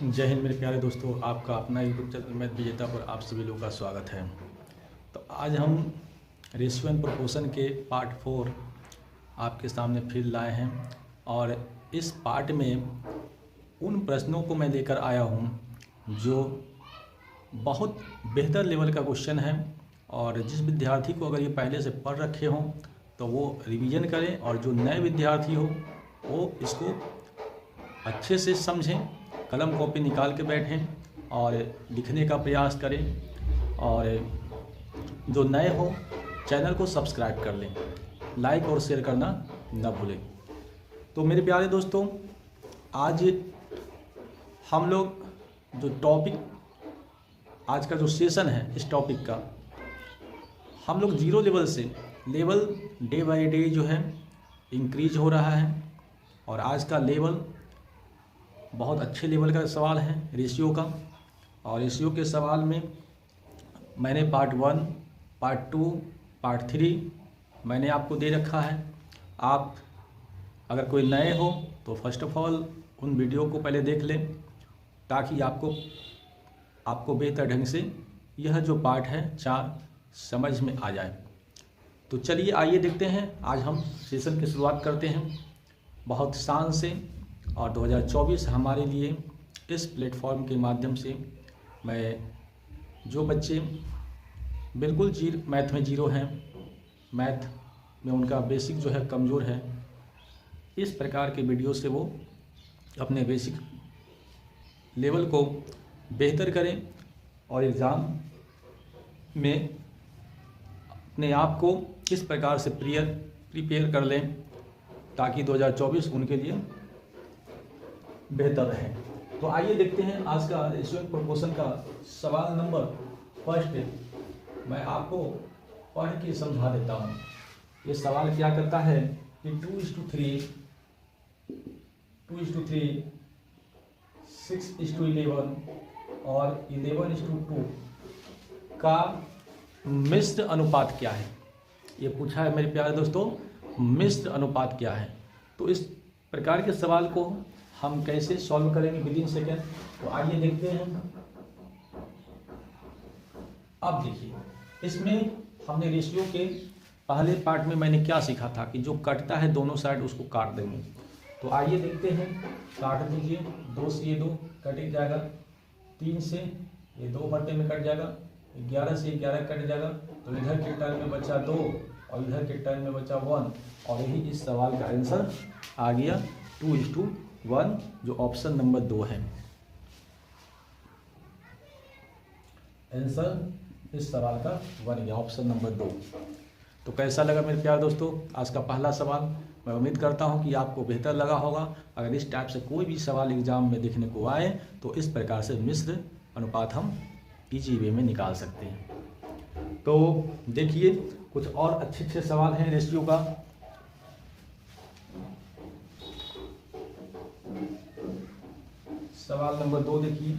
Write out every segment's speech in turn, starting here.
जय हिंद मेरे प्यारे दोस्तों, आपका अपना यूट्यूब चैनल मैथ विजेता पर आप सभी लोगों का स्वागत है। तो आज हम रेशियो एंड प्रोपोर्शन के पार्ट 4 आपके सामने फिर लाए हैं और इस पार्ट में उन प्रश्नों को मैं लेकर आया हूं जो बहुत बेहतर लेवल का क्वेश्चन है और जिस विद्यार्थी को अगर ये पहले से पढ़ रखे हों तो वो रिवीजन करें और जो नए विद्यार्थी हो वो इसको अच्छे से समझें, कलम कॉपी निकाल के बैठें और लिखने का प्रयास करें और जो नए हो चैनल को सब्सक्राइब कर लें, लाइक और शेयर करना न भूलें। तो मेरे प्यारे दोस्तों, आज हम लोग जो टॉपिक आज का जो सेशन है इस टॉपिक का हम लोग जीरो लेवल से लेवल डे बाय डे जो है इंक्रीज हो रहा है और आज का लेवल बहुत अच्छे लेवल का सवाल है रेशियो का। और रेशियो के सवाल में मैंने पार्ट 1, पार्ट 2, पार्ट 3 मैंने आपको दे रखा है। आप अगर कोई नए हो तो फर्स्ट ऑफ ऑल उन वीडियो को पहले देख लें ताकि आपको बेहतर ढंग से यह जो पार्ट है 4 समझ में आ जाए। तो चलिए आइए देखते हैं, आज हम सेशन की शुरुआत करते हैं बहुत शान से। और 2024 हमारे लिए इस प्लेटफॉर्म के माध्यम से मैं जो बच्चे बिल्कुल मैथ में जीरो हैं, मैथ में उनका बेसिक जो है कमज़ोर है, इस प्रकार के वीडियो से वो अपने बेसिक लेवल को बेहतर करें और एग्ज़ाम में अपने आप को किस प्रकार से प्रिपेयर कर लें ताकि 2024 उनके लिए बेहतर रहे। तो आइए देखते हैं आज का रेशियो एंड प्रोपोर्शन का सवाल नंबर फर्स्ट मैं आपको पढ़ के समझा देता हूँ। ये सवाल क्या करता है कि 2:3, 6:11 और 11:2 का मिश्र अनुपात क्या है। ये पूछा है मेरे प्यारे दोस्तों, मिश्र अनुपात क्या है। तो इस प्रकार के सवाल को हम कैसे सॉल्व करेंगे विदिन सेकेंड, तो आइए देखते हैं। अब देखिए, इसमें हमने रेशियो के पहले पार्ट में मैंने क्या सीखा था कि जो कटता है दोनों साइड उसको काट देंगे। तो आइए देखते हैं, काट दीजिए। 2 से ये 2 कट जाएगा, 3 से ये 2 बटे में कट जाएगा, 11 से 11 कट जाएगा। तो इधर के टर्म में बचा 2 और इधर के टर्म में बचा 1 और यही इस सवाल का आंसर आ गया 2:1, जो ऑप्शन नंबर 2 है। आंसर इस सवाल का बन गया ऑप्शन नंबर 2। तो कैसा लगा मेरे प्यारे दोस्तों आज का पहला सवाल। मैं उम्मीद करता हूं कि आपको बेहतर लगा होगा। अगर इस टाइप से कोई भी सवाल एग्जाम में देखने को आए तो इस प्रकार से मिश्र अनुपात हम इजी वे में निकाल सकते हैं। तो देखिए, कुछ और अच्छे सवाल हैं रेशियो का। सवाल नंबर 2 देखिए,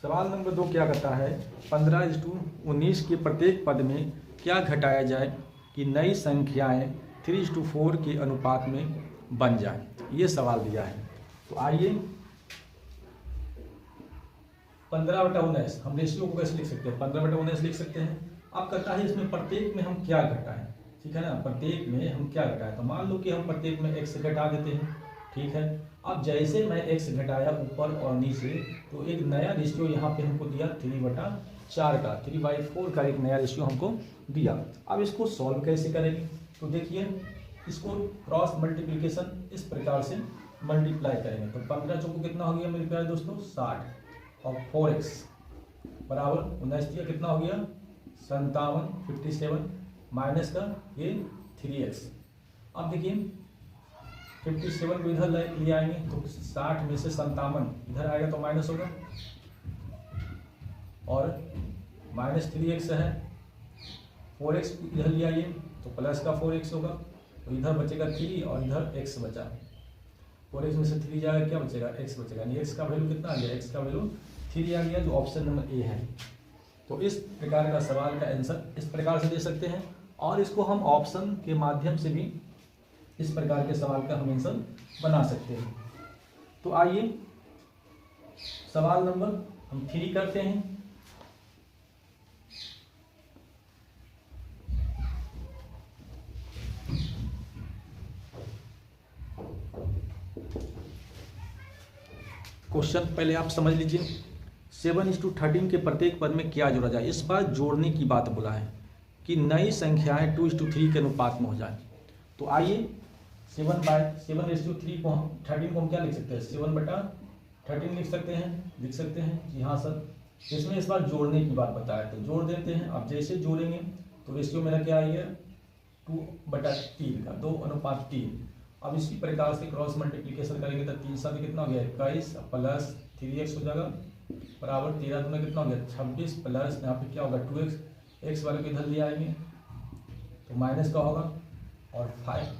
सवाल नंबर 2 क्या कहता है, 15:19 के प्रत्येक पद में क्या घटाया जाए कि नई संख्याएं 3:4 के अनुपात में बन जाए। ये सवाल दिया है। तो आइए 15/19 हम रेशियो को कैसे लिख सकते हैं, 15/19 लिख सकते हैं। अब कहता है इसमें प्रत्येक में हम क्या घटाएं, ठीक है ना, प्रत्येक में हम क्या घटाएं। तो मान लो कि हम प्रत्येक में x घटा देते हैं, ठीक है। अब जैसे मैं x घटाया ऊपर और नीचे तो एक नया रेशियो यहाँ पे हमको दिया 3/4 का, 3/4 का एक नया रेशियो हमको दिया। अब इसको सॉल्व कैसे करेंगे, तो देखिए इसको क्रॉस मल्टीप्लिकेशन इस प्रकार से मल्टीप्लाई करेंगे। तो 15 चौको कितना हो गया मेरे प्यारे दोस्तों 60 और 4x बराबर 19 कितना हो गया 57, 57 माइनस का ये 3x। अब देखिए 57 को इधर ले आएंगे तो 60 में से 57 इधर आएगा तो माइनस होगा और माइनस 3x है। 4x इधर ले आइए तो प्लस का 4x होगा, तो इधर बचेगा 3 और इधर x बचा। 4x में से 3 जाएगा, क्या बचेगा x बचेगा। यानी x का वैल्यू कितना आ गया, x का वैल्यू 3 आ गया, जो ऑप्शन नंबर ए है। तो इस प्रकार का सवाल का आंसर इस प्रकार से दे सकते हैं और इसको हम ऑप्शन के माध्यम से भी इस प्रकार के सवाल का हम आंसर बना सकते हैं। तो आइए सवाल नंबर हम 3 करते हैं। क्वेश्चन पहले आप समझ लीजिए। 7:13 के प्रत्येक पद में क्या जोड़ा जाए। इस बार जोड़ने की बात बोला है कि नई संख्याएं 2:3 के अनुपात में हो जाए। तो आइए 7/7:13 को हम 13 को हम क्या लिख सकते हैं, 7/13 लिख सकते हैं। जी हाँ सर। इसमें इस बार जोड़ने की बात बताया तो जोड़ देते हैं। अब जैसे जोड़ेंगे तो रेशियो मेरा क्या आएगा, 2/3 का 2:3। अब इसी प्रकार से क्रॉस मल्टीप्लिकेशन करेंगे तो 3 7 कितना हो गया 21 प्लस 3x हो जाएगा बराबर 13 दूना कितना हो गया 26 प्लस यहाँ पे क्या होगा 2x, x वाले को इधर ले आएंगे तो माइनस का होगा और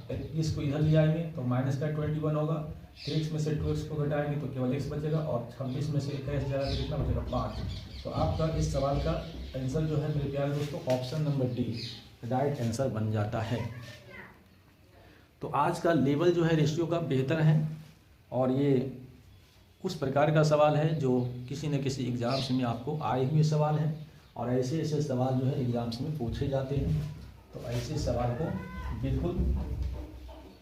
21 को इधर ले आएंगे तो माइनस का 21 होगा। 3x में से 2x को घटाएंगे तो केवल x बचेगा और 26 में से 21 जाएगा तो कितना बचेगा 5। तो आपका इस सवाल का आंसर जो है मेरे प्यारे दोस्तों option number D right answer बन जाता है। तो आज का लेवल जो है रेशियो का बेहतर है और ये उस प्रकार का सवाल है जो किसी न किसी एग्ज़ाम्स में आपको आए हुए सवाल हैं और ऐसे ऐसे सवाल जो है एग्ज़ाम्स में पूछे जाते हैं। तो ऐसे सवाल को बिल्कुल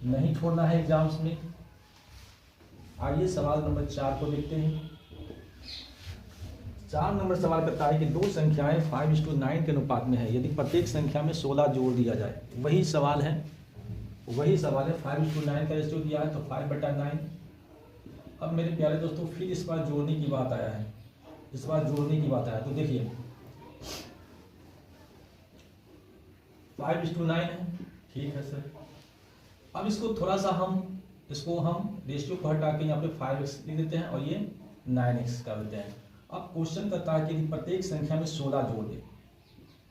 नहीं छोड़ना है एग्ज़ाम्स में। आइए सवाल नंबर 4 को देखते हैं। 4 नंबर सवाल करता है कि दो संख्याएं 5:9 के अनुपात में है, यदि प्रत्येक संख्या में 16 जोड़ दिया जाए। वही सवाल है 5:9 का रेशियो दिया है तो 5/9। अब मेरे प्यारे दोस्तों फिर इस बार जोड़ने की बात आया है, तो देखिए 5:9 है, ठीक है सर। अब इसको थोड़ा सा हम रेशियो को हटा के यहाँ पे 5x लिख देते हैं और ये 9x कर देते हैं। अब क्वेश्चन करता है कि प्रत्येक संख्या में 16 जोड़ दे,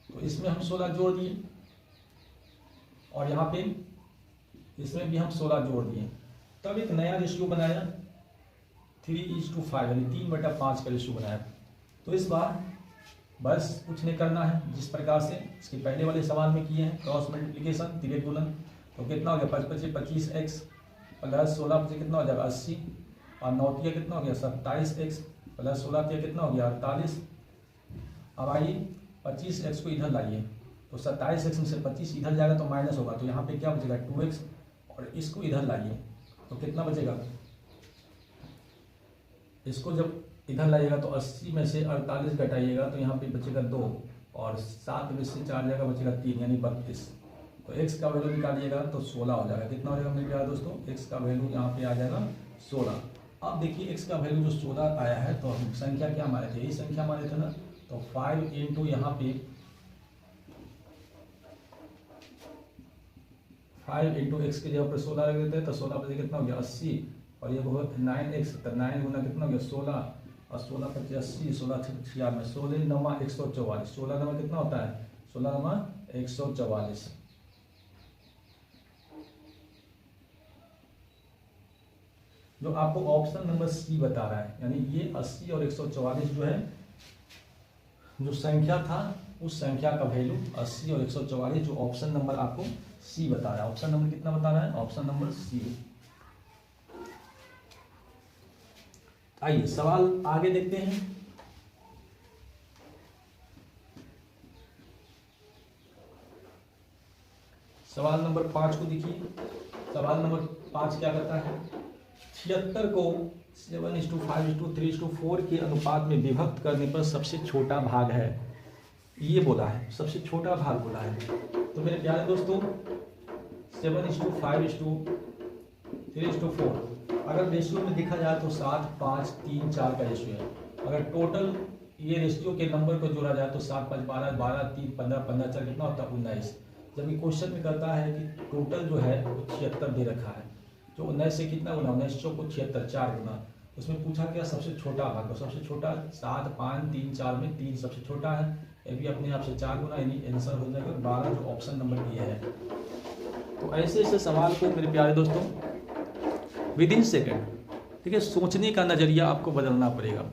तो इसमें हम 16 जोड़ दिए और यहाँ पे इसमें भी हम 16 जोड़ दिए। तब एक नया रेशियो बनाया 3:5 यानी 3/5 का रेशियो बनाया। तो इस बार बस कुछ नहीं करना है, जिस प्रकार से इसके पहले वाले सवाल में किए हैं क्रॉस मल्टीप्लिकेशन तिरक गुणन। तो कितना हो गया 25x प्लस 16 कितना हो जाएगा 80 और 9 कितना हो गया 27x प्लस 16 कितना हो गया 48। अब आइए 25x को इधर लाइए तो 27x में से 25 इधर जाएगा तो माइनस होगा, तो यहाँ पे क्या बचेगा 2x और इसको इधर लाइए तो कितना बचेगा, इसको जब इधर लाइएगा तो 80 में से 48 घटाइएगा तो यहाँ पे बचेगा 2 और 7 में से 4 जाएगा बचेगा 3 यानी 32। तो x का वैल्यू निकालिएगा तो 16 हो जाएगा। कितना हो जाएगा मेरे प्यारे दोस्तों, x का वैल्यू यहाँ पे आ जाएगा 16। अब देखिए x का वैल्यू जो 16 आया है तो हम संख्या क्या माने थे, यही संख्या माने थे ना। तो 5 इंटू यहाँ पे 5 इंटू एक्स के जगह पर 16 रख देते हैं तो 16 बजे कितना हो गया 80 और ये बहुत 9x तो 9 गुना कितना हो गया 16 और 16 × 80 16 × 96 16 9 144 16 9 कितना होता है 16 9 144। जो आपको ऑप्शन नंबर सी बता रहा है, यानी ये 80 और 144 जो है जो संख्या था उस संख्या का वैल्यू 80 और 144 जो ऑप्शन नंबर आपको सी बता रहा है। ऑप्शन नंबर कितना बता रहा है, ऑप्शन नंबर सी। आइए सवाल आगे देखते हैं। सवाल नंबर 5 को देखिए। सवाल नंबर 5 क्या करता है, 76 को 7:5:3:4 के अनुपात में विभक्त करने पर सबसे छोटा भाग है, ये बोला है, सबसे छोटा भाग बोला है। तो मेरे प्यारे दोस्तों 7:5:3:4 अगर रेशियो में देखा जाए तो 7 5 3 4 का रेशियो है। अगर टोटल ये रेशियो के नंबर को जोड़ा जाए तो 7 5 12 12 3 15 15 4 कितना होता है 19। जब ये क्वेश्चन में कहता है कि टोटल जो है वो 76 दे रखा है, जो 19 से कितना गुना 19 को 76 4 गुना, उसमें पूछा गया सबसे छोटा भाग। तो सबसे छोटा 7 5 3 4 में 3 सबसे छोटा है, ये भी अपने आप से 4 गुना, यानी आंसर हो जाएगा 12 जो ऑप्शन नंबर ये है। तो ऐसे ऐसे सवाल को मेरे प्यारे दोस्तों विद इन सेकेंड, ठीक है, सोचने का नज़रिया आपको बदलना पड़ेगा,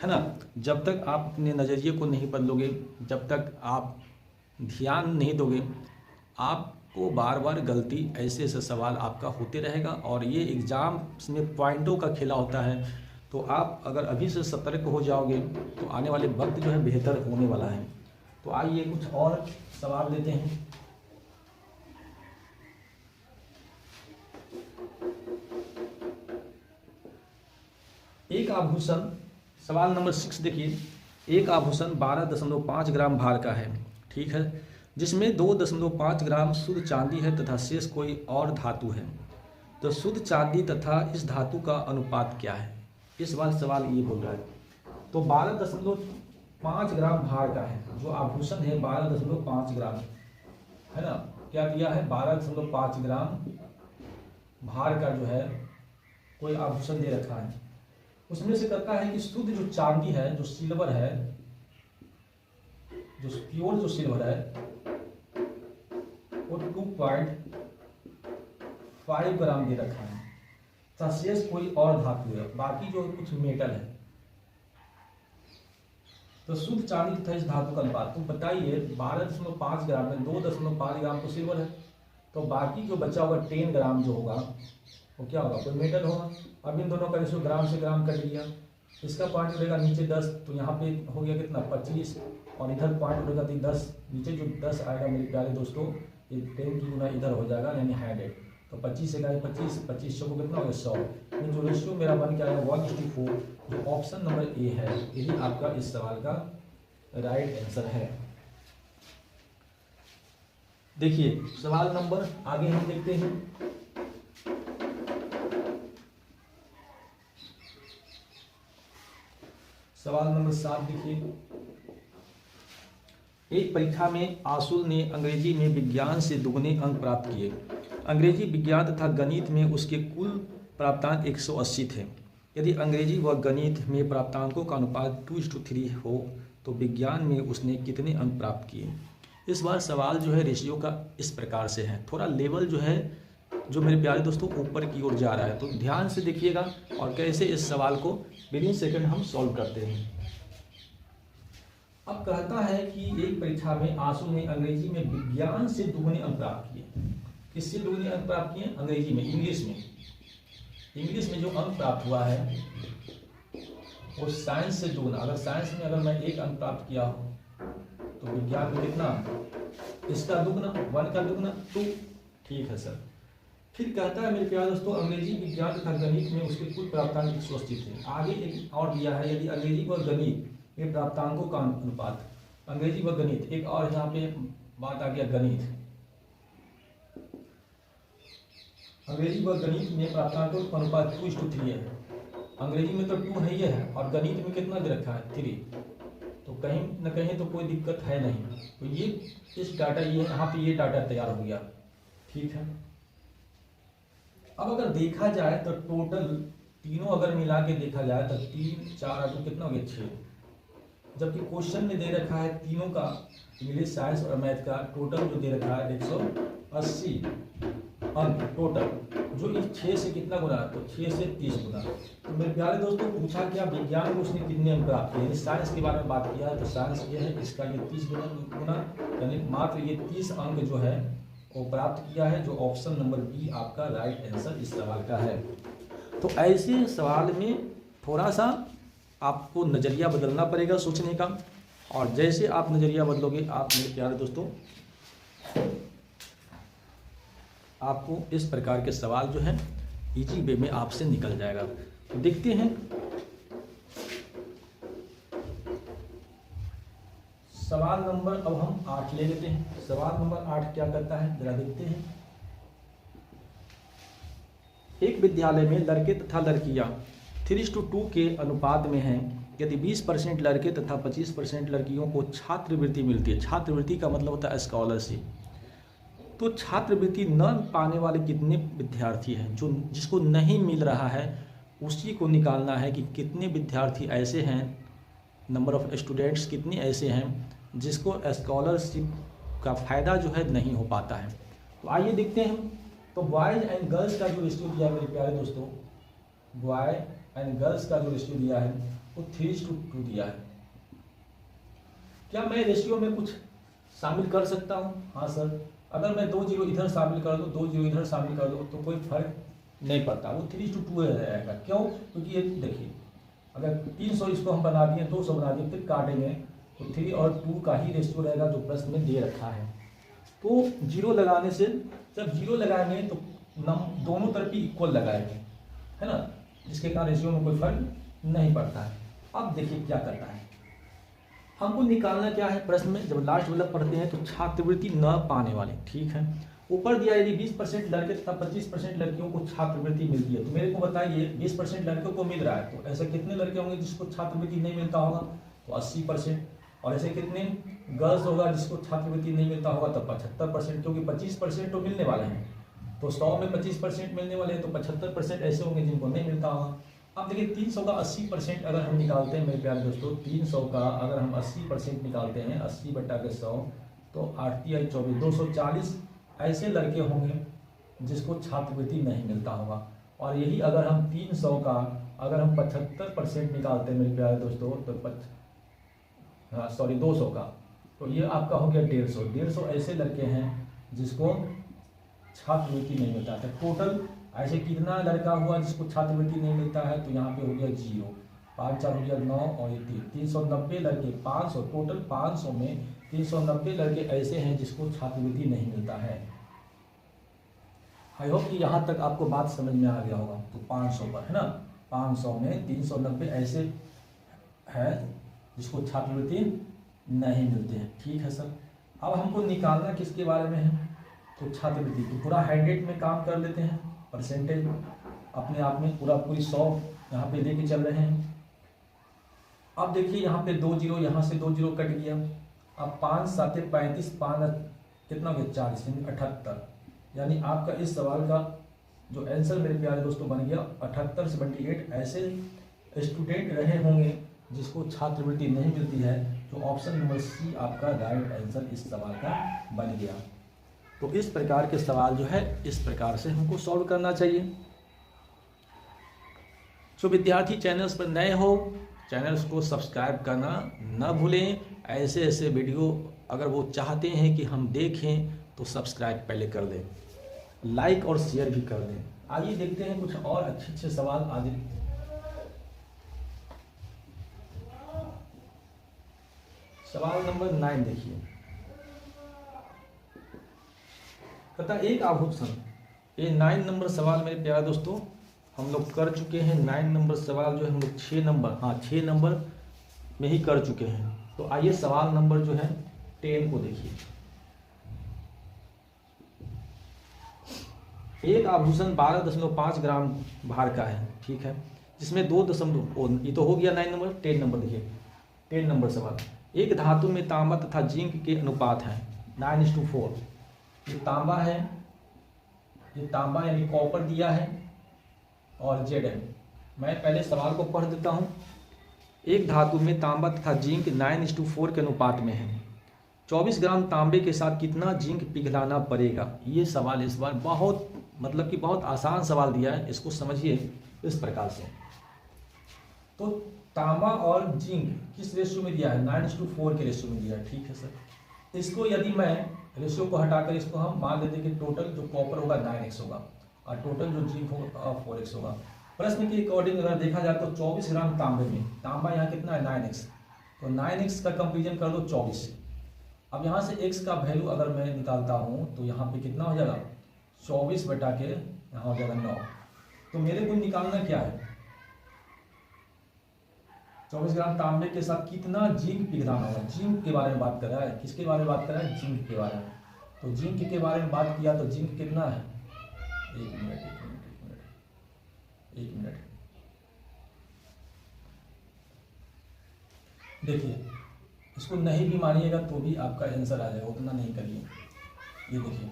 है ना। जब तक आप अपने नज़रिए को नहीं बदलोगे, जब तक आप ध्यान नहीं दोगे, आप आपको बार बार गलती ऐसे ऐसे सवाल आपका होते रहेगा, और ये एग्ज़ाम में पॉइंटों का खेला होता है। तो आप अगर अभी से सतर्क हो जाओगे तो आने वाले वक्त जो है बेहतर होने वाला है। तो आइए कुछ और सवाल लेते हैं। एक आभूषण, सवाल नंबर 6 देखिए। एक आभूषण 12.5 ग्राम भार का है, ठीक है, जिसमें 2.5 ग्राम शुद्ध चांदी है तथा शेष कोई और धातु है। तो शुद्ध चांदी तथा इस धातु का अनुपात क्या है? इस बार सवाल ये बोल रहा है। तो 12.5 ग्राम भार का है, जो आभूषण है 12.5 ग्राम है ना, क्या दिया है 12.5 ग्राम भार का जो है कोई आभूषण दे रखा है। उसमें से कहता है कि शुद्ध जो चांदी है, जो सिल्वर है, जो प्योर जो सिल्वर है वो 2.5 ग्राम दे रखा है, शेष कोई और धातु है, बाकी जो कुछ मेटल है। तो शुद्ध चांदी तथा इस धातु का अनुपात, तो बताइए 12.5 ग्राम में 2.5 ग्राम तो सिल्वर है, तो बाकी जो बचा होगा 10 ग्राम जो होगा वो क्या होगा, कोई मेटल होगा। अब इन दोनों का रेशो ग्राम से ग्राम कर लिया, इसका पॉइंट उड़ेगा नीचे 10, तो यहाँ पे हो गया कितना 25, और इधर पॉइंट उड़ेगा 10, नीचे जो 10 आएगा मेरे प्यारे दोस्तों, ये 10 की गुना इधर हो जाएगा, यानी 100। तो 25 से 25 को कितना हो गया 100। यानी जो रेशियो मेरा बन के आया 1:4, जो ऑप्शन नंबर ए है, यही आपका इस सवाल का राइट आंसर है। देखिए सवाल नंबर आगे हम देखते हैं। सवाल नंबर 7 देखिए। एक परीक्षा में आशुल ने अंग्रेजी में विज्ञान से दुगने अंक प्राप्त किए। अंग्रेजी विज्ञान तथा गणित में उसके कुल प्राप्तांक 180 थे। यदि अंग्रेजी व गणित में प्राप्तांकों का अनुपात 2:3 हो तो विज्ञान में उसने कितने अंक प्राप्त किए? इस बार सवाल जो है रेशियो का इस प्रकार से है, थोड़ा लेवल जो है जो मेरे प्यारे दोस्तों ऊपर की ओर जा रहा है, तो ध्यान से देखिएगा और कैसे इस सवाल को विदिन सेकंड हम सॉल्व करते हैं। अब कहता है कि एक परीक्षा में आशु ने अंग्रेजी में विज्ञान से दुगने अंक प्राप्त किए। किससे दुगने अंक प्राप्त किए? अंग्रेजी में, इंग्लिश में। इंग्लिश में जो अंक प्राप्त हुआ है वो साइंस से दुगना। अगर साइंस में अगर मैं 1 अंक प्राप्त किया हो तो विज्ञान में कितना? इसका दुगना, 1 का दुगना 2। ठीक है सर। फिर कहता है मेरे प्यारे दोस्तों अंग्रेजी विज्ञान तथा गणित में उसके कुल प्राप्तांक 180 थे। आगे एक और दिया है, यदि अंग्रेजी व गणित में प्राप्तांकों का अनुपात, अंग्रेजी व गणित, एक और यहाँ पे बात आ गया गणित, अंग्रेजी व गणित में प्राप्तांकों का अनुपात 2:3 है। अंग्रेजी में तो 2 है ही है और गणित में कितना दे रखा है 3, तो कहीं न कहीं तो कोई दिक्कत है नहीं। तो ये इस डाटा, ये यहाँ पे ये डाटा तैयार हो गया। ठीक है। अब अगर देखा जाए तो टोटल तीनों अगर मिला के देखा जाए तो 3 4 तो कितना हो गया 6, जबकि क्वेश्चन में दे रखा है तीनों का, इंग्लिश साइंस और मैथ का टोटल जो दे रखा है 180 अंक टोटल, जो इस 6 से कितना गुना, तो 6 से 30 गुना। तो मेरे प्यारे दोस्तों पूछा क्या विज्ञान में उसने कितने अंक प्राप्त किए, यानी साइंस के बारे में बात किया है, तो साइंस ये है इसका ये 30 गुना, यानी मात्र ये 30 अंक जो है वो प्राप्त किया है, जो ऑप्शन नंबर बी आपका राइट आंसर इस सवाल का है। तो ऐसे सवाल में थोड़ा सा आपको नज़रिया बदलना पड़ेगा सोचने का, और जैसे आप नज़रिया बदलोगे आप मेरे प्यारे दोस्तों आपको इस प्रकार के सवाल जो है इजी वे में आपसे निकल जाएगा। तो देखते हैं सवाल नंबर, अब हम 8 ले लेते हैं। सवाल नंबर 8 क्या करता है जरा देखते हैं। एक विद्यालय में लड़के तथा लड़कियां 3:2 के अनुपात में हैं। यदि 20% लड़के तथा 25% लड़कियों को छात्रवृत्ति मिलती है, छात्रवृत्ति का मतलब होता है स्कॉलरशिप, तो छात्रवृत्ति न पाने वाले कितने विद्यार्थी हैं? जो जिसको नहीं मिल रहा है उसी को निकालना है कि कितने विद्यार्थी ऐसे हैं, नंबर ऑफ स्टूडेंट्स कितने ऐसे हैं जिसको स्कॉलरशिप का फ़ायदा जो है नहीं हो पाता है। तो आइए देखते हैं। तो बॉयज़ एंड गर्ल्स का जो रेशियो दिया है मेरे प्यारे दोस्तों, बॉय एंड गर्ल्स का जो रेशियो दिया है वो 3:2 दिया है। क्या मैं रेशियो में कुछ शामिल कर सकता हूँ? हाँ सर, अगर मैं 2 जीरो इधर शामिल कर दूँ, 2 जीरो इधर शामिल कर दूँ तो कोई फर्क नहीं पड़ता, वो 3:2 रहेगा। क्यों? क्योंकि ये देखिए, अगर 300 इसको हम बना दिए, 200 बना दिए, फिर काटेंगे तो 3 और 2 का ही रेशियो रहेगा जो प्रश्न में दे रखा है। तो जीरो लगाने से, जब जीरो लगाएंगे तो दोनों तरफ ही इक्वल लगाएंगे, है ना, जिसके कारण रेशियो में कोई फर्क नहीं पड़ता है। अब देखिए क्या करना है, हमको निकालना क्या है प्रश्न में, जब लास्ट वाला पढ़ते हैं तो छात्रवृत्ति न पाने वाले, ठीक है। ऊपर दिया यदि 20% लड़के तथा 25% लड़कियों को छात्रवृत्ति मिलती है, तो मेरे को बताइए 20% लड़कों को मिल रहा है तो ऐसे कितने लड़के होंगे जिसको छात्रवृत्ति नहीं मिलता होगा, तो 80%। और ऐसे कितने गर्ल्स होगा जिसको छात्रवृत्ति नहीं मिलता होगा, तो 75%, क्योंकि 25% तो मिलने वाले हैं, तो 100 में 25% मिलने वाले हैं, तो 75% ऐसे होंगे जिनको नहीं मिलता होगा। अब देखिए 300 का 80% अगर हम निकालते हैं मेरे प्यारे दोस्तों, 300 का अगर हम 80% निकालते हैं, 80 बटा के 100 तो 8 × 24, 240 ऐसे लड़के होंगे जिसको छात्रवृत्ति नहीं मिलता होगा। और यही अगर हम 300 का अगर हम 75% निकालते हैं मेरे प्यारे दोस्तों, तो 200 का, तो ये आपका हो गया 150 ऐसे लड़के हैं जिसको छात्रवृत्ति नहीं मिलता है। टोटल ऐसे कितना लड़का हुआ जिसको छात्रवृत्ति नहीं मिलता है, तो यहाँ पे हो गया 0, 5 4 हो गया 9 और ये 390 लड़के, 500 टोटल, 500 में 390 लड़के ऐसे हैं जिसको छात्रवृत्ति नहीं मिलता है। आई होप कि यहाँ तक आपको बात समझ में आ गया होगा। तो 500 पर, है ना, 500 में 390 ऐसे है जिसको छात्रवृत्ति नहीं मिलते हैं, ठीक है सर। अब हमको निकालना किसके बारे में है, तो छात्रवृत्ति। तो पूरा 100 में काम कर लेते हैं, परसेंटेज अपने आप में पूरी 100 यहाँ पे लेके चल रहे हैं। अब देखिए यहाँ पे 2 जीरो, यहाँ से 2 जीरो कट गया। अब 5 7 35, 5 कितना हो गया 40, 78, यानी आपका इस सवाल का जो आंसर मेरे प्यारे दोस्तों बन गया 78/78 ऐसे स्टूडेंट रहे होंगे जिसको छात्रवृत्ति नहीं मिलती है। तो ऑप्शन नंबर सी आपका राइट आंसर इस सवाल का बन गया। तो इस प्रकार के सवाल जो है इस प्रकार से हमको सॉल्व करना चाहिए। तो विद्यार्थी चैनल्स पर नए हो, चैनल्स को सब्सक्राइब करना न भूलें। ऐसे ऐसे वीडियो अगर वो चाहते हैं कि हम देखें तो सब्सक्राइब पहले कर दें, लाइक और शेयर भी कर दें। आइए देखते हैं कुछ और अच्छे सवाल आज। सवाल नंबर 9 देखिए, कहता एक आभूषण। ये 9 नंबर सवाल मेरे प्यारे दोस्तों हम लोग कर चुके हैं। 9 नंबर सवाल जो है हम लोग 6 नंबर में ही कर चुके हैं। तो आइए सवाल नंबर जो है 10 को देखिए। एक आभूषण 12.5 ग्राम भार का है, ठीक है, जिसमें 2 ये तो हो गया 9 नंबर। 10 नंबर देखिए, 10 नंबर सवाल। एक धातु में तांबा तथा जिंक के अनुपात है 9:4। ये तांबा है, ये तांबा यानी कॉपर दिया है और Zn। मैं पहले सवाल को पढ़ देता हूँ। एक धातु में तांबा तथा जिंक 9:4 के अनुपात में है। 24 ग्राम तांबे के साथ कितना जिंक पिघलाना पड़ेगा। ये सवाल इस बार बहुत मतलब कि बहुत आसान सवाल दिया है, इसको समझिए इस प्रकार से। तो तांबा और जिंक किस रेशियो में दिया है, 9:4 के रेशियो में दिया है, ठीक है सर। इसको यदि मैं रेशियो को हटाकर इसको हम मान लेते हैं कि टोटल जो कॉपर होगा 9x होगा और टोटल जो जिंक होगा 4x होगा। प्रश्न के अकॉर्डिंग अगर देखा जाए तो 24 ग्राम तांबे में, तांबा यहाँ कितना है 9x, तो 9x का कंपेरिजन कर लो 24 से। अब यहाँ से x का वैल्यू अगर मैं निकालता हूँ तो यहाँ पे कितना हो जाएगा 24 बटा के यहाँ हो जाएगा 9। तो मेरे को निकालना क्या है, 24 ग्राम तांबे के साथ कितना जिंक पिघलाना होगा। जिंक के बारे में बात कर रहा है, किसके बारे में बात कर रहा है, जिंक के बारे में। तो जिंक के बारे में बात किया तो जिंक कितना है, एक मिनट देखिए, इसको नहीं भी मानिएगा तो भी आपका आंसर आ जाएगा, उतना नहीं करिए। ये देखिए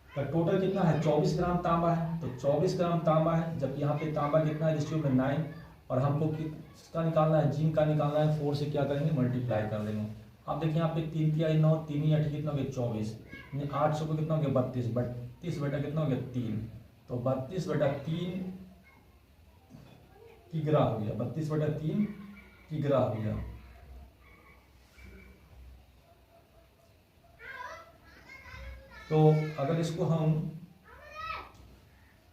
पर टोटल कितना है 24 ग्राम तांबा है, तो 24 ग्राम तांबा है, जब यहाँ पे तांबा कितना है रेशियो में 9 और हमको किसका निकालना है, जिंक का निकालना है। 4 से क्या करेंगे मल्टीप्लाई कर देंगे। अब देखिए यहाँ पे 3 × 9, 3 × 8 कितना हो गया 24, 800 को कितना हो गया 32 बटा कितना हो गया 3, तो 32 बटा 3 किग्रा हो गया, 32 बटा 3 किग्रा हो गया। तो अगर इसको हम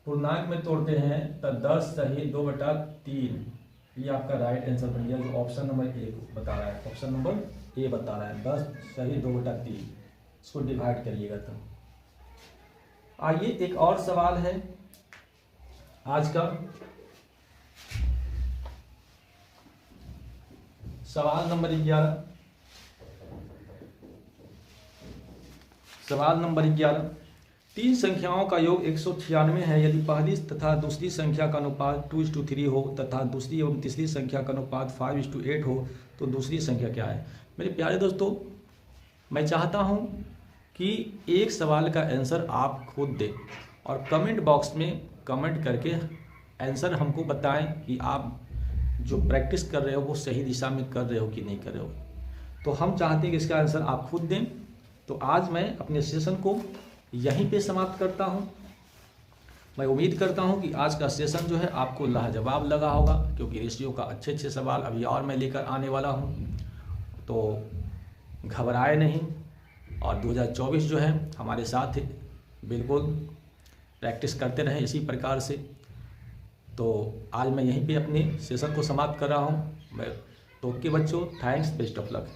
पूर्णांक में तोड़ते हैं तो 10 सही 2/3, ये आपका राइट आंसर बन गया, जो ऑप्शन नंबर ए बता रहा है। ऑप्शन नंबर ए बता रहा है 10 सही 2/3। इसको डिवाइड करिएगा। तो आइए एक और सवाल है आज का। सवाल नंबर 11। सवाल नंबर 11, तीन संख्याओं का योग 196 है। यदि पहली तथा दूसरी संख्या का अनुपात 2:3 हो तथा दूसरी एवं तीसरी संख्या का अनुपात 5:8 हो तो दूसरी संख्या क्या है? मेरे प्यारे दोस्तों, मैं चाहता हूं कि एक सवाल का आंसर आप खुद दें और कमेंट बॉक्स में कमेंट करके आंसर हमको बताएं कि आप जो प्रैक्टिस कर रहे हो वो सही दिशा में कर रहे हो कि नहीं कर रहे हो। तो हम चाहते हैं कि इसका आंसर आप खुद दें। तो आज मैं अपने सेशन को यहीं पे समाप्त करता हूं। मैं उम्मीद करता हूं कि आज का सेशन जो है आपको लाजवाब लगा होगा, क्योंकि रेशियो का अच्छे सवाल अभी और मैं लेकर आने वाला हूं। तो घबराए नहीं और 2024 जो है हमारे साथ बिल्कुल प्रैक्टिस करते रहें इसी प्रकार से। तो आज मैं यहीं पे अपने सेशन को समाप्त कर रहा हूं। मैं तो ओके बच्चों, थैंक्स, बेस्ट ऑफ लक।